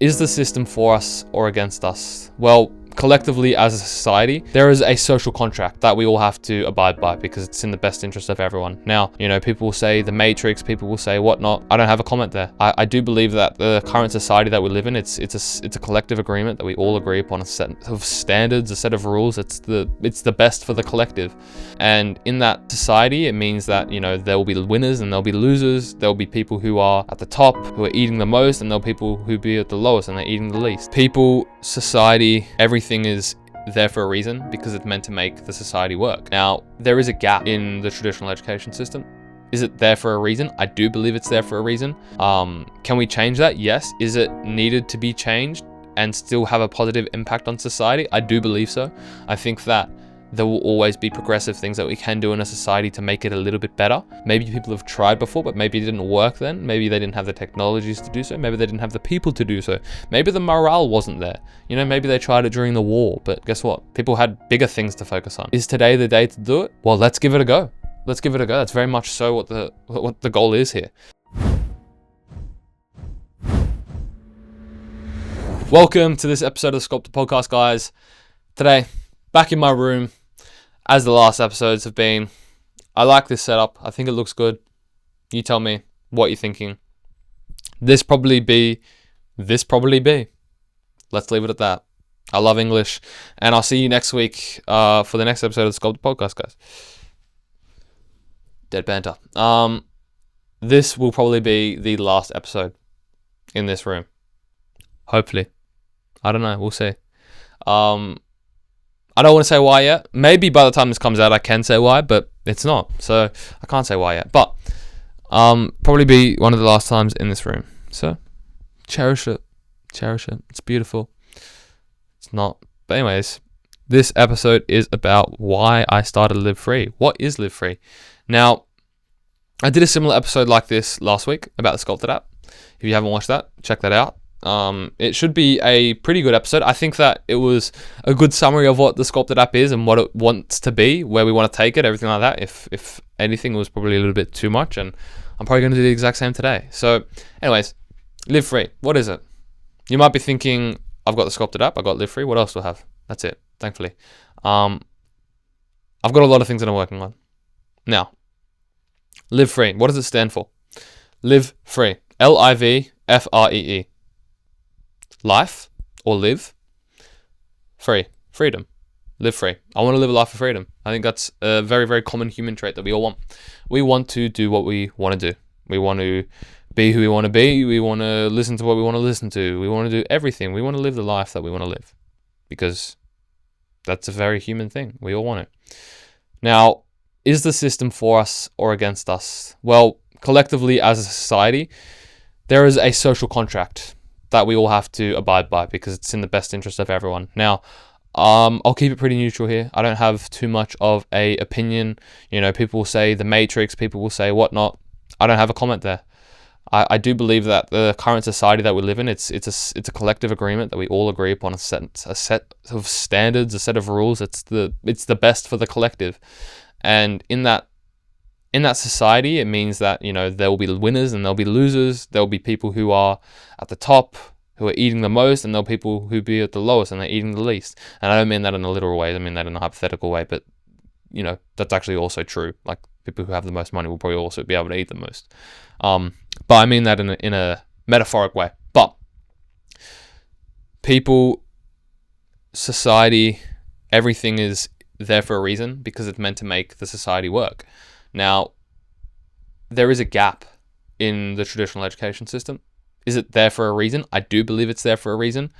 Is the system for us or against us? Well, collectively as a society, there is a social contract that we all have to abide by because it's in the best interest of everyone. Now, people will say the Matrix, people will say whatnot. I don't have a comment there. I do believe that the current society that we live in, it's a collective agreement that we all agree upon, a set of standards, a set of rules. It's the best for the collective. And in that society, it means that, there will be winners and there'll be losers. There'll be people who are at the top, who are eating the most, and there'll be people who be at the lowest and they're eating the least. People, society, everything is there for a reason because it's meant to make the society work. Now, there is a gap in the traditional education system. Is it there for a reason? I do believe it's there for a reason. Can we change that? Yes. Is it needed to be changed and still have a positive impact on society? I do believe so. I think that there will always be progressive things that we can do in a society to make it a little bit better. Maybe people have tried before, but maybe it didn't work then. Maybe they didn't have the technologies to do so. Maybe they didn't have the people to do so. Maybe the morale wasn't there. Maybe they tried it during the war, but guess what? People had bigger things to focus on. Is today the day to do it? Well, let's give it a go. Let's give it a go. That's very much so what the goal is here. Welcome to this episode of the SCULPTED podcast, guys. Today, back in my room, as the last episodes have been. I like this setup. I think it looks good. You tell me what you're thinking. This probably be. Let's leave it at that. I love English. And I'll see you next week for the next episode of the SCULPTED podcast, guys. Dead banter. This will probably be the last episode in this room. Hopefully. I don't know. We'll see. I don't want to say why yet. Maybe by the time this comes out, I can say why, but it's not. So I can't say why yet. But probably be one of the last times in this room. So cherish it. Cherish it. It's beautiful. It's not. But anyways, this episode is about why I started Live Free. What is Live Free? Now, I did a similar episode like this last week about the SCULPTED app. If you haven't watched that, check that out. It should be a pretty good episode. I think that it was a good summary of what the SCULPTED app is and what it wants to be, where we want to take it, everything like that. If anything, it was probably a little bit too much, and I'm probably going to do the exact same today. So anyways, Live Free. What is it? You might be thinking, I've got the SCULPTED app, I've got Live Free. What else do I have? That's it, thankfully. I've got a lot of things that I'm working on. Now, Live Free. What does it stand for? Live Free. LIVFREE. Life or live free. Freedom. Live free. I want to live a life of freedom. I think that's a very, very common human trait that we all want. We want to do what we want to do. We want to be who we want to be. We want to listen to what we want to listen to. We want to do everything. We want to live the life that we want to live because that's a very human thing. We all want it. Now, is the system for us or against us? Well, collectively as a society, there is a social contract that we all have to abide by because it's in the best interest of everyone. Now, I'll keep it pretty neutral here. I don't have too much of a opinion. People will say the Matrix, people will say whatnot. I don't have a comment there. I do believe that the current society that we live in, it's a collective agreement that we all agree upon, a set of standards, a set of rules. It's the best for the collective. And in that society, it means that, there will be winners and there'll be losers. There'll be people who are at the top, who are eating the most, and there'll be people who be at the lowest and they're eating the least. And I don't mean that in a literal way. I mean that in a hypothetical way. But, that's actually also true. Like, people who have the most money will probably also be able to eat the most. But I mean that in a metaphoric way. But people, society, everything is there for a reason because it's meant to make the society work. Now, there is a gap in the traditional education system. Is it there for a reason? I do believe it's there for a reason.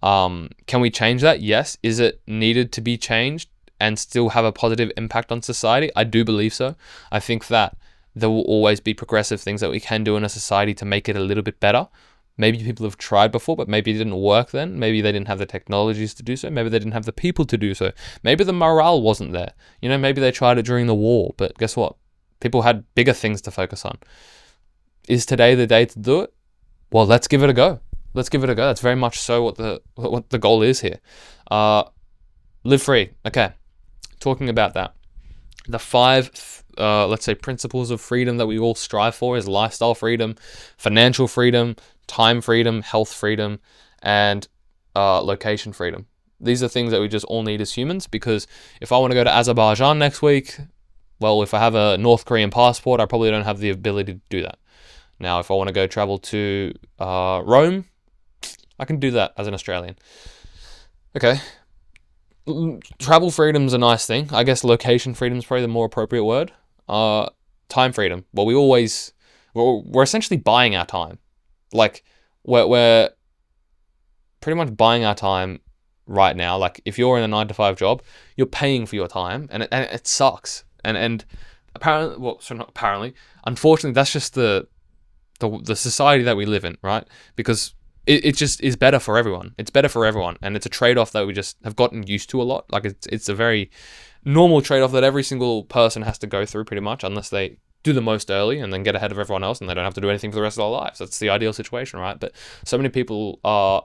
Can we change that? Yes. Is it needed to be changed and still have a positive impact on society? I do believe so. I think that there will always be progressive things that we can do in a society to make it a little bit better. Maybe people have tried before, but maybe it didn't work then. Maybe they didn't have the technologies to do so. Maybe they didn't have the people to do so. Maybe the morale wasn't there. Maybe they tried it during the war, but guess what? People had bigger things to focus on. Is today the day to do it? Well, let's give it a go. Let's give it a go. That's very much so what the goal is here. Live free. Okay. Talking about that. The 5, let's say, principles of freedom that we all strive for is lifestyle freedom, financial freedom, time freedom, health freedom, and location freedom. These are things that we just all need as humans, because if I want to go to Azerbaijan next week, well, if I have a North Korean passport, I probably don't have the ability to do that. Now, if I want to go travel to Rome, I can do that as an Australian. Okay. Travel freedom's a nice thing. I guess location freedom is probably the more appropriate word. Time freedom. Well, we're essentially buying our time. Like, we're pretty much buying our time right now. Like, if you're in a 9-to-5 job, you're paying for your time, and it sucks. And apparently, well, so not apparently, unfortunately, that's just the society that we live in, right? Because it just is better for everyone. It's better for everyone, and it's a trade-off that we just have gotten used to a lot. Like, it's a very normal trade-off that every single person has to go through, pretty much, unless they do the most early and then get ahead of everyone else, and they don't have to do anything for the rest of their lives. That's the ideal situation, right? But so many people are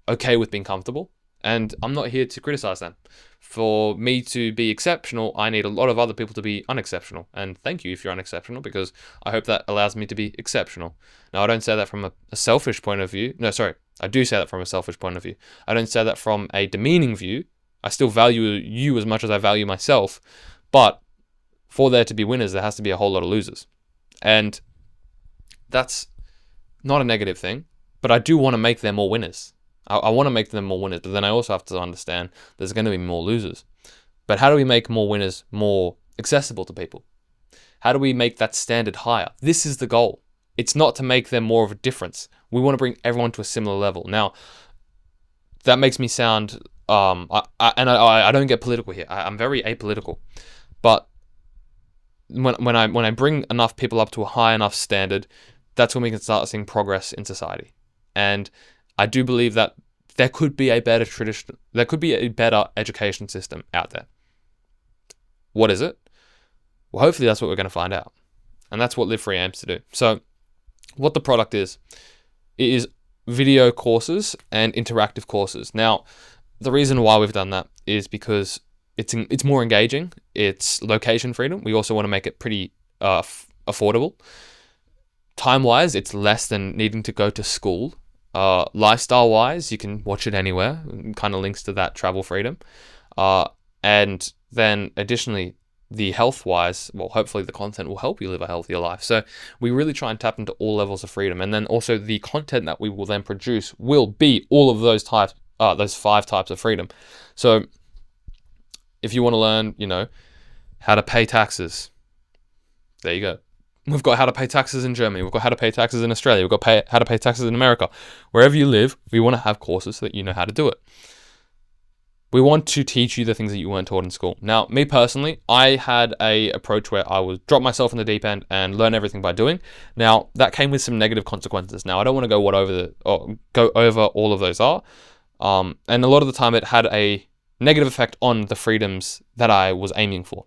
okay with being comfortable, and I'm not here to criticize them. For me to be exceptional, I need a lot of other people to be unexceptional. And thank you if you're unexceptional, because I hope that allows me to be exceptional. Now, I don't say that from a selfish point of view. No, sorry. I do say that from a selfish point of view. I don't say that from a demeaning view. I still value you as much as I value myself. But for there to be winners, there has to be a whole lot of losers. And that's not a negative thing, but I do want to make them more winners. I want to make them more winners, but then I also have to understand there's going to be more losers. But how do we make more winners more accessible to people? How do we make that standard higher? This is the goal. It's not to make them more of a difference. We want to bring everyone to a similar level. Now, that makes me sound, I don't get political here. I'm very apolitical. But when I bring enough people up to a high enough standard, that's when we can start seeing progress in society. And I do believe that there could be a better education system out there. What is it? Well, hopefully that's what we're going to find out. And that's what Live Free aims to do. So what the product is, it is video courses and interactive courses. Now, the reason why we've done that is because it's more engaging. It's location freedom. We also want to make it pretty affordable. Time-wise, it's less than needing to go to school. Lifestyle-wise, you can watch it anywhere. Kind of links to that travel freedom. And then additionally, the health-wise, well, hopefully the content will help you live a healthier life. So we really try and tap into all levels of freedom. And then also the content that we will then produce will be all of those types, those 5 types of freedom. So if you want to learn, how to pay taxes, there you go. We've got how to pay taxes in Germany. We've got how to pay taxes in Australia. We've got how to pay taxes in America. Wherever you live, we want to have courses so that you know how to do it. We want to teach you the things that you weren't taught in school. Now, me personally, I had a approach where I would drop myself in the deep end and learn everything by doing. Now, that came with some negative consequences. Now, I don't want to go over all of those are. And a lot of the time, it had a negative effect on the freedoms that I was aiming for.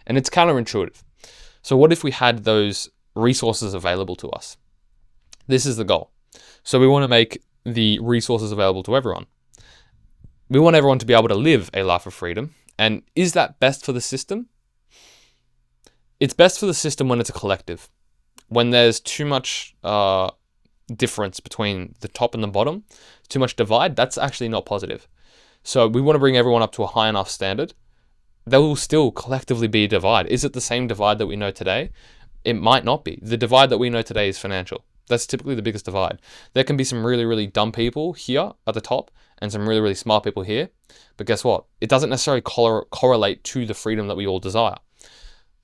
And it's counterintuitive. So what if we had those resources available to us? This is the goal. So we want to make the resources available to everyone. We want everyone to be able to live a life of freedom. And is that best for the system? It's best for the system when it's a collective. When there's too much difference between the top and the bottom, too much divide, that's actually not positive. So we want to bring everyone up to a high enough standard. There will still collectively be a divide. Is it the same divide that we know today? It might not be. The divide that we know today is financial. That's typically the biggest divide. There can be some really, really dumb people here at the top and some really, really smart people here. But guess what? It doesn't necessarily correlate to the freedom that we all desire.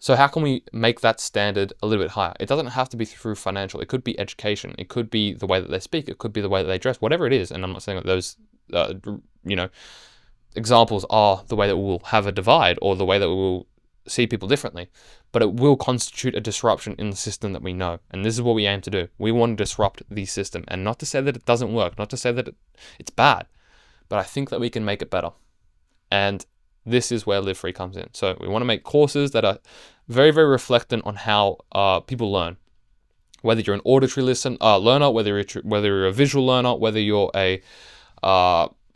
So how can we make that standard a little bit higher? It doesn't have to be through financial. It could be education. It could be the way that they speak. It could be the way that they dress, whatever it is. And I'm not saying that those, examples are the way that we will have a divide or the way that we will see people differently, but it will constitute a disruption in the system that we know. And this is what we aim to do. We want to disrupt the system, and not to say that it doesn't work, not to say that it's bad, but I think that we can make it better. And this is where Live Free comes in. So we want to make courses that are very, very reflectant on how people learn. Whether you're an auditory learner, whether you're a visual learner, whether you're a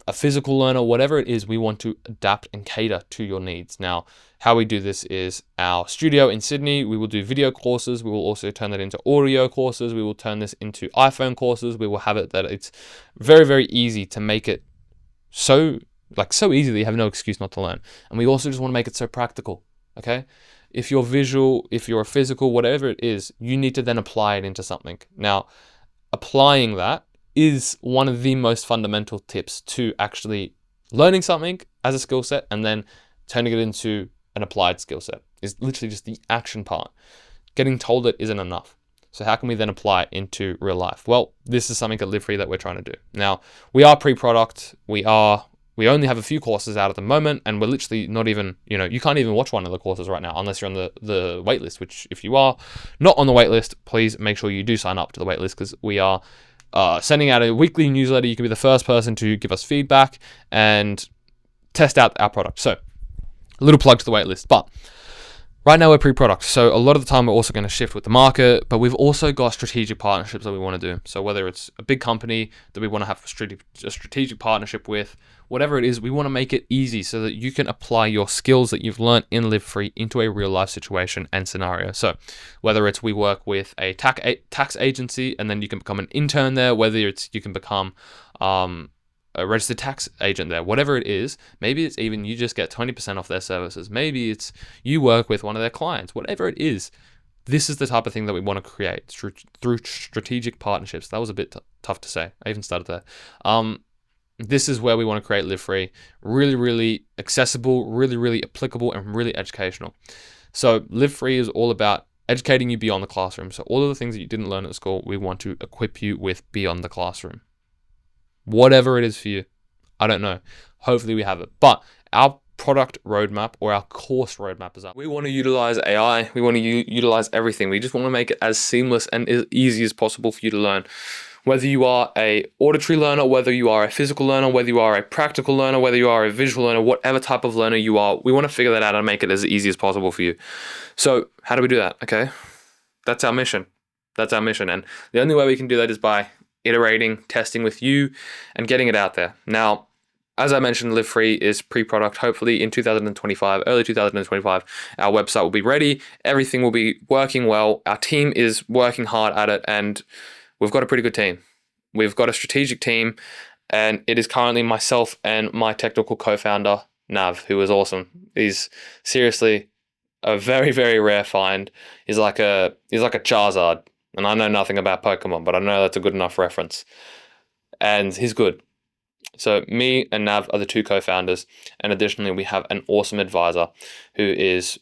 a physical learner, whatever it is, we want to adapt and cater to your needs. Now, how we do this is our studio in Sydney, we will do video courses. We will also turn that into audio courses. We will turn this into iPhone courses. We will have it that it's very, very easy to make it so easy that you have no excuse not to learn. And we also just want to make it so practical, okay? If you're visual, if you're physical, whatever it is, you need to then apply it into something. Now, applying that is one of the most fundamental tips to actually learning something as a skill set and then turning it into an applied skill set. Is literally just the action part. Getting told it isn't enough. So how can we then apply it into real life? Well, this is something at Live Free that we're trying to do. Now, we are pre-product. We only have a few courses out at the moment, and we're literally not even, you can't even watch one of the courses right now unless you're on the wait list, which if you are not on the wait list, please make sure you do sign up to the wait list, because we are sending out a weekly newsletter. You can be the first person to give us feedback and test out our product. So a little plug to the wait list. But right now we're pre-product. So a lot of the time we're also going to shift with the market, but we've also got strategic partnerships that we want to do. So whether it's a big company that we want to have a strategic partnership with, whatever it is, we want to make it easy so that you can apply your skills that you've learned in Live Free into a real life situation and scenario. So whether it's we work with a tax agency and then you can become an intern there, whether it's you can become a registered tax agent there, whatever it is, maybe it's even you just get 20% off their services. Maybe it's you work with one of their clients, whatever it is. This is the type of thing that we want to create through strategic partnerships. That was a bit tough to say. I even started there. This is where we want to create Live Free. Really, really accessible, really, really applicable, and really educational. So Live Free is all about educating you beyond the classroom. So all of the things that you didn't learn at school, we want to equip you with beyond the classroom. Whatever it is for you, I don't know. Hopefully we have it. But our product roadmap or our course roadmap is up. We want to utilize AI. We want to utilize everything. We just want to make it as seamless and as easy as possible for you to learn. Whether you are a auditory learner, whether you are a physical learner, whether you are a practical learner, whether you are a visual learner, whatever type of learner you are, we want to figure that out and make it as easy as possible for you. So how do we do that? Okay, that's our mission. That's our mission. And the only way we can do that is by iterating, testing with you, and getting it out there. Now, as I mentioned, Live Free is pre-product. Hopefully in 2025, early 2025, our website will be ready. Everything will be working well. Our team is working hard at it, and we've got a pretty good team. We've got a strategic team, and it is currently myself and my technical co-founder, Nav, who is awesome. He's seriously a very, very rare find. He's like a Charizard. And I know nothing about Pokemon, but I know that's a good enough reference. And he's good. So me and Nav are the two co-founders. And additionally, we have an awesome advisor who is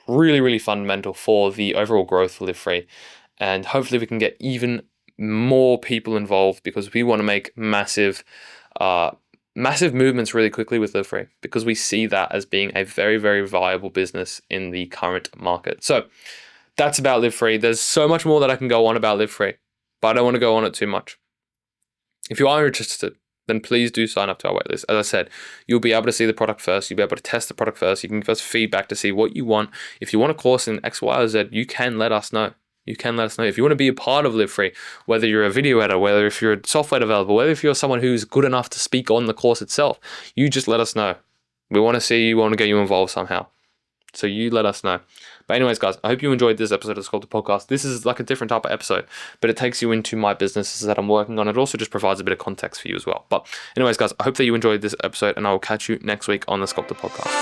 really, really fundamental for the overall growth of Live Free. And hopefully we can get even more people involved, because we want to make massive movements really quickly with Live Free, because we see that as being a very, very viable business in the current market. So that's about Live Free. There's so much more that I can go on about Live Free, but I don't want to go on it too much. If you are interested, then please do sign up to our waitlist. As I said, you'll be able to see the product first. You'll be able to test the product first. You can give us feedback to see what you want. If you want a course in X, Y, or Z, you can let us know. You can let us know. If you want to be a part of Live Free, whether you're a video editor, whether if you're a software developer, whether if you're someone who's good enough to speak on the course itself, you just let us know. We want to see you, we want to get you involved somehow. So you let us know. But anyways, guys, I hope you enjoyed this episode of SCULPTED Podcast. This is like a different type of episode, but it takes you into my businesses that I'm working on. It also just provides a bit of context for you as well. But anyways, guys, I hope that you enjoyed this episode, and I will catch you next week on the SCULPTED Podcast.